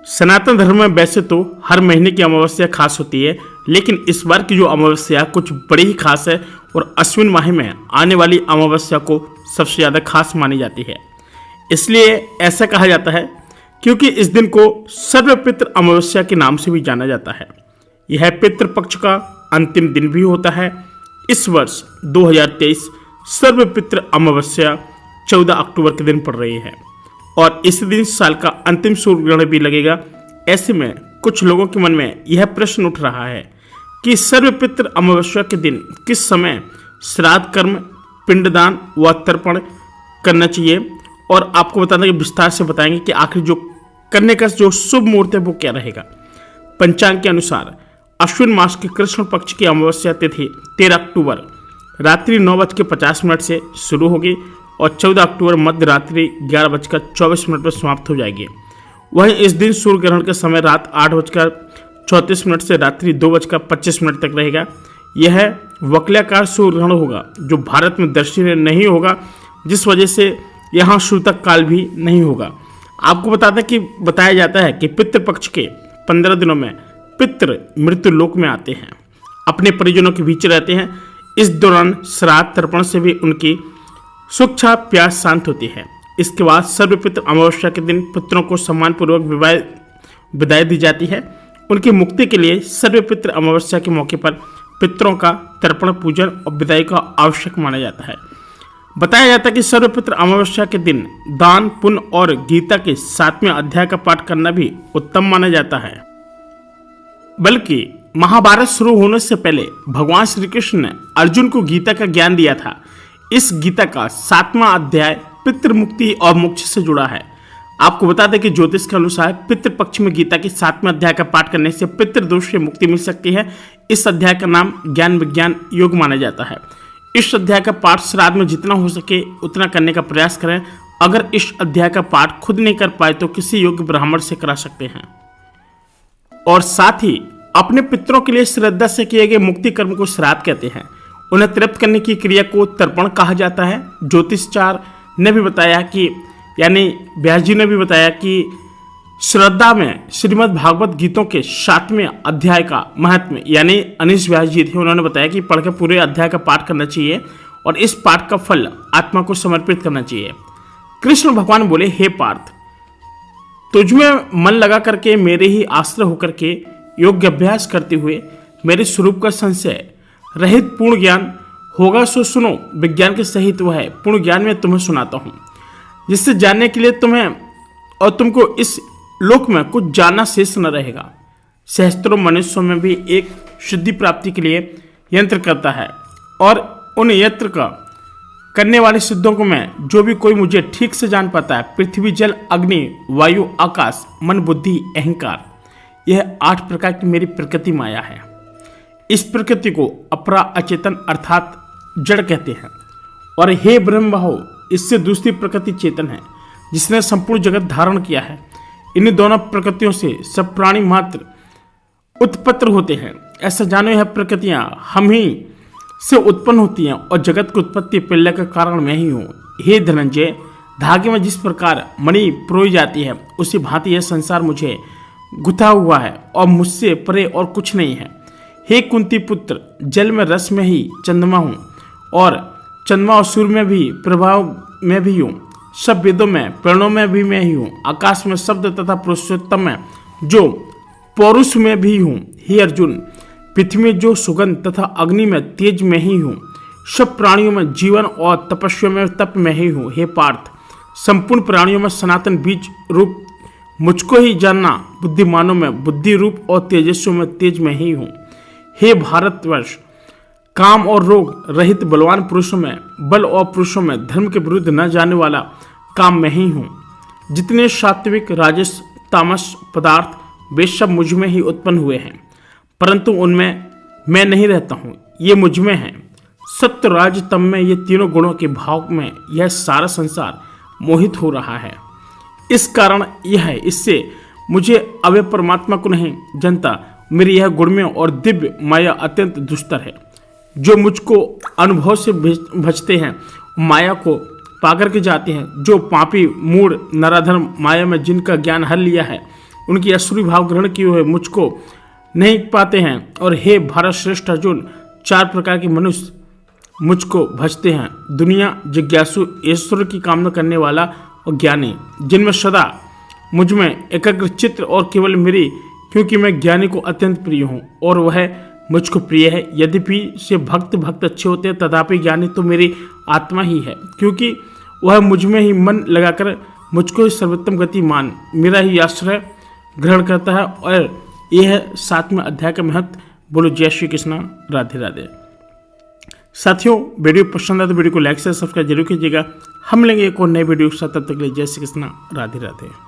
सनातन धर्म में वैसे तो हर महीने की अमावस्या खास होती है, लेकिन इस बार की जो अमावस्या कुछ बड़ी ही खास है और अश्विन माह में आने वाली अमावस्या को सबसे ज़्यादा खास मानी जाती है। इसलिए ऐसा कहा जाता है क्योंकि इस दिन को सर्वपितृ अमावस्या के नाम से भी जाना जाता है। यह पितृपक्ष का अंतिम दिन भी होता है। इस वर्ष 2023 सर्वपितृ अमावस्या 14 अक्टूबर के दिन पड़ रही है और इस दिन साल का अंतिम सूर्य ग्रहण भी लगेगा। ऐसे में कुछ लोगों के मन में यह प्रश्न उठ रहा है कि सर्वपितृ अमावस्या के दिन किस समय श्राद्ध कर्म, पिंडदान व तर्पण करना चाहिए, और आपको बताना कि विस्तार से बताएंगे कि आखिर जो करने का जो शुभ मुहूर्त है वो क्या रहेगा। पंचांग के अनुसार अश्विन मास के कृष्ण पक्ष की अमावस्या तिथि 13 अक्टूबर रात्रि 9:50 से शुरू होगी और 14 अक्टूबर मध्य रात्रि 11:24 पर समाप्त हो जाएगी। वहीं इस दिन सूर्य ग्रहण का समय रात 8:34 से रात्रि 2:25 तक रहेगा। यह वक्राकार सूर्य ग्रहण होगा जो भारत में दर्शनीय नहीं होगा, जिस वजह से यहाँ सूतक काल भी नहीं होगा। आपको बताया जाता है कि पितृपक्ष के 15 दिनों में पितृ मृत्यु लोक में आते हैं, अपने परिजनों के बीच रहते हैं। इस दौरान श्राद्ध तर्पण से भी उनकी सुक्षा प्यास शांत होती है। इसके बाद सर्वपितृ अमावस्या के दिन पितरों को सम्मानपूर्वक विदाई दी जाती है। उनकी मुक्ति के लिए सर्वपितृ अमावस्या के मौके पर पितरों का तर्पण, पूजन और विदाई का आवश्यक माना जाता है। बताया जाता है कि सर्वपितृ अमावस्या के दिन दान, पुण्य और गीता के 7वें अध्याय का पाठ करना भी उत्तम माना जाता है। बल्कि महाभारत शुरू होने से पहले भगवान श्री कृष्ण ने अर्जुन को गीता का ज्ञान दिया था। इस गीता का 7वां अध्याय पितृमुक्ति और मोक्ष से जुड़ा है। आपको बता दें कि ज्योतिष के अनुसार पितृपक्ष में गीता के 7वें अध्याय का पाठ करने से पितृदोष से मुक्ति मिल सकती है। इस अध्याय का नाम ज्ञान विज्ञान योग माना जाता है। इस अध्याय का पाठ श्राद्ध में जितना हो सके उतना करने का प्रयास करें। अगर इस अध्याय का पाठ खुद नहीं कर पाए तो किसी योग्य ब्राह्मण से करा सकते हैं। और साथ ही अपने पितरों के लिए श्रद्धा से किए गए मुक्ति कर्म को श्राद्ध कहते हैं। उन्हें तृप्त करने की क्रिया को तर्पण कहा जाता है। ज्योतिषाचार्य ने भी बताया कि व्यास जी ने भी बताया कि श्रद्धा में श्रीमद् भागवत गीतों के 7वें अध्याय का महात्म्य, अनीश व्यास जी थे, उन्होंने बताया कि पढ़कर पूरे अध्याय का पाठ करना चाहिए और इस पाठ का फल आत्मा को समर्पित करना चाहिए। कृष्ण भगवान बोले, हे पार्थ, तुझमें मन लगा करके मेरे ही आश्रय होकर के योग्य अभ्यास करते हुए मेरे स्वरूप का संशय रहित पूर्ण ज्ञान होगा सो सुनो। विज्ञान के सहित वह है पूर्ण ज्ञान में तुम्हें सुनाता हूँ, जिससे जानने के लिए तुम्हें और तुमको इस लोक में कुछ जानना शेष न रहेगा। सहस्त्रों मनुष्यों में भी एक सिद्धि प्राप्ति के लिए यंत्र करता है और उन यंत्र का करने वाले सिद्धों को मैं जो भी कोई मुझे ठीक से जान पाता है, पृथ्वी, जल, अग्नि, वायु, आकाश, मन, बुद्धि, अहंकार, यह 8 प्रकार की मेरी प्रकृति माया है। इस प्रकृति को अपरा अचेतन अर्थात जड़ कहते हैं। और हे ब्रह्म बाहो, इससे दूसरी प्रकृति चेतन है जिसने संपूर्ण जगत धारण किया है। इन दोनों प्रकृतियों से सब प्राणी मात्र उत्पन्न होते हैं। ऐसा जानो यह प्रकृतियां हम ही से उत्पन्न होती हैं और जगत की उत्पत्ति प्रलय का कारण मैं ही हूँ। हे धनंजय, धागे में जिस प्रकार मणि परोई जाती है उसी भांति यह संसार मुझे गुथा हुआ है और मुझसे परे और कुछ नहीं है। हे कुंती पुत्र, जल में रस में ही चंद्रमा हूँ और चंद्रमा और सूर्य में भी प्रभाव में भी हूँ। सब वेदों में प्रणों में भी मैं ही हूँ। आकाश में शब्द तथा पुरुषोत्तम में जो पौरुष में भी हूँ। हे अर्जुन, पृथ्वी में जो सुगंध तथा अग्नि में तेज में ही हूँ। सब प्राणियों में जीवन और तपस्या में तप में ही हूँ। हे पार्थ, संपूर्ण प्राणियों में सनातन बीज रूप मुझको ही जानना। बुद्धिमानों में बुद्धि रूप और तेजस्वी में तेज में ही हूँ। हे भारतवर्ष, काम और रोग रहित बलवान पुरुषों में बल और पुरुषों में धर्म के विरुद्ध न जाने वाला काम में ही हूँ। जितने सात्विक, राजस, तामस पदार्थ वे सब मुझ में ही उत्पन्न हुए हैं, परंतु उनमें मैं नहीं रहता हूँ, ये मुझ में है। सत्य, राज, तम में ये तीनों गुणों के भाव में यह सारा संसार मोहित हो रहा है। इस कारण यह है, इससे मुझे अव्यय परमात्मा को नहीं जनता। मेरी यह गुणमय और दिव्य माया अत्यंत दुस्तर है। जो मुझको अनुभव से भजते हैं माया को पाकर के जाते हैं। जो पापी मूढ़ नराधर्म माया में जिनका ज्ञान हर लिया है उनकी असुरी भाव ग्रहण किए हुए मुझको नहीं पाते हैं। और हे भारत श्रेष्ठ अर्जुन, 4 प्रकार के मनुष्य मुझको भजते हैं। दुनिया, जिज्ञासु, ईश्वर की कामना करने वाला और ज्ञानी, जिनमें सदा मुझ में एकाग्र चित्त और केवल मेरी, क्योंकि मैं ज्ञानी को अत्यंत प्रिय हूँ और वह मुझको प्रिय है। यद्यपि से भक्त अच्छे होते हैं, तथापि ज्ञानी तो मेरी आत्मा ही है, क्योंकि वह मुझ में ही मन लगाकर मुझको ही सर्वोत्तम गति मान मेरा ही आश्रय ग्रहण करता है। और यह है 7वें अध्याय का महत्व। बोलो जय श्री कृष्ण, राधे राधे। साथियों, वीडियो पसंद आए तो वीडियो को लाइक से सब्सक्राइब जरूर कीजिएगा। हम लेंगे एक और नए वीडियो के साथ, तब तक के लिए जय श्री कृष्ण, राधे राधे।